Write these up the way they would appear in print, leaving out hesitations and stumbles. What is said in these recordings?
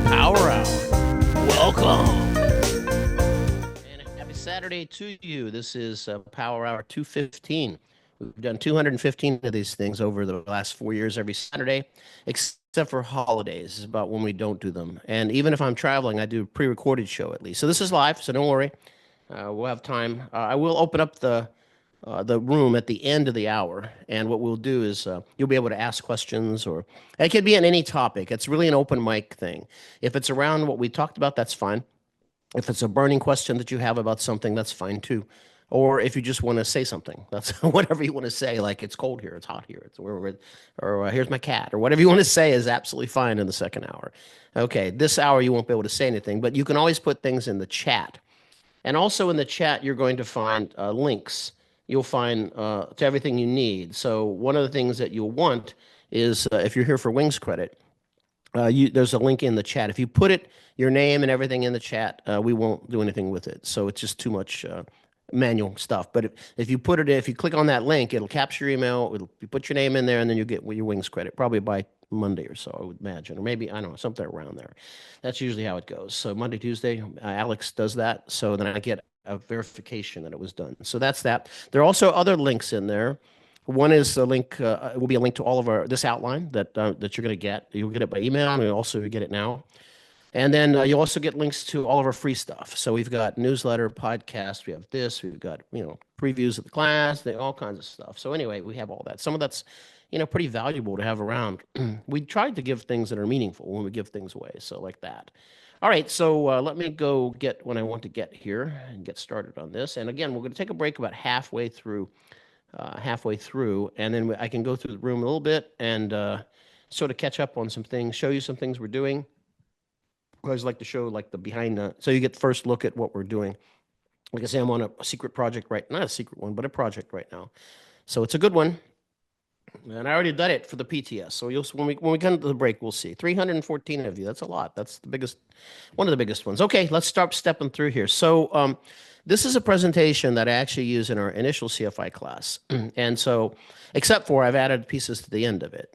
Power Hour. Welcome. And happy Saturday to you. This is Power Hour 215. We've done 215 of these things over the last 4 years every Saturday, except for holidays, is about when we don't do them. And even if I'm traveling, I do a pre-recorded show at least. So this is live, so don't worry. We'll have time. I will open up the room at the end of the hour, and what we'll do is you'll be able to ask questions, or it could be on any topic. It's really an open mic thing. If it's around what we talked about, that's fine. If it's a burning question that you have about something, that's fine too. Or if you just want to say something, that's whatever you want to say. Like it's cold here, it's hot here, it's or here's my cat, or whatever you want to say is absolutely fine in the second hour. Okay, this hour you won't be able to say anything, but you can always put things in the chat. And also in the chat, you're going to find links. You'll find to everything you need. So one of the things that you'll want is if you're here for wings credit, there's a link in the chat. If you put your name and everything in the chat, we won't do anything with it. So it's just too much manual stuff. But if you if you click on that link, it'll capture your email. You put your name in there, and then you get your wings credit probably by Monday or so, I would imagine, or maybe I don't know, something around there. That's usually how it goes. So Monday, Tuesday, Alex does that. So then I get a verification that it was done. So that's that. There are also other links in there. One is a link. It will be a link to all of this outline that you're going to get. You'll get it by email, and you'll also get it now. And then you'll also get links to all of our free stuff. So we've got newsletter, podcast. We have this. We've got previews of the class. All kinds of stuff. So anyway, we have all that. Some of that's pretty valuable to have around. We tried to give things that are meaningful when we give things away. So like that. All right, so let me go get what I want to get here and get started on this. And again, we're going to take a break about halfway through, and then I can go through the room a little bit and sort of catch up on some things, show you some things we're doing. I always like to show like the behind so you get the first look at what we're doing. Like I say, I'm on a secret project not a secret one, but a project right now. So it's a good one. And I already did it for the PTS. So when we come to the break, we'll see. 314 of you. That's a lot. That's one of the biggest ones. Okay, let's start stepping through here. So this is a presentation that I actually use in our initial CFI class. And so, except for I've added pieces to the end of it,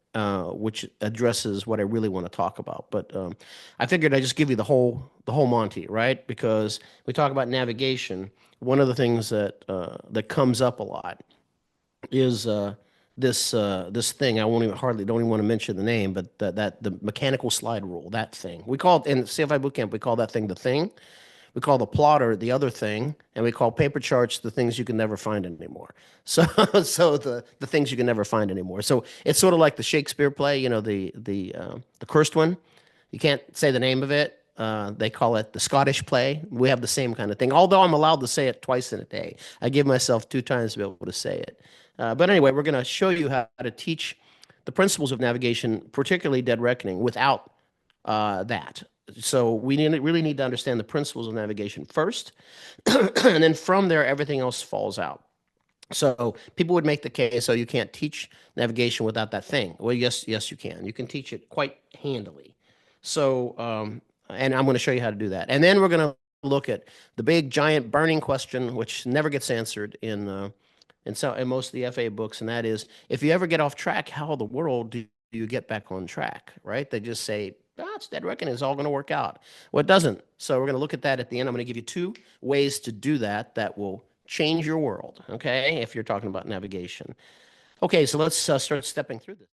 which addresses what I really want to talk about. But I figured I'd just give you the whole Monty, right? Because we talk about navigation. One of the things that comes up a lot is this thing. I don't even want to mention the name, but the mechanical slide rule, that thing. We call it in CFI Bootcamp, we call that thing the thing. We call the plotter the other thing, and we call paper charts the things you can never find anymore. So the things you can never find anymore. So it's sort of like the Shakespeare play, the cursed one. You can't say the name of it. They call it the Scottish play. We have the same kind of thing. Although I'm allowed to say it twice in a day, I give myself 2 times to be able to say it. But anyway, we're going to show you how to teach the principles of navigation, particularly dead reckoning, without that. So we really need to understand the principles of navigation first, and then from there, everything else falls out. So people would make the case, you can't teach navigation without that thing. Well, yes, you can. You can teach it quite handily. So, and I'm going to show you how to do that. And then we're going to look at the big, giant, burning question, which never gets answered in most of the FAA books, and that is, if you ever get off track, how in the world do you get back on track, right? They just say, it's dead reckoning, it's all going to work out. Well, it doesn't. So we're going to look at that at the end. I'm going to give you 2 ways to do that will change your world, okay, if you're talking about navigation. Okay, so let's start stepping through this.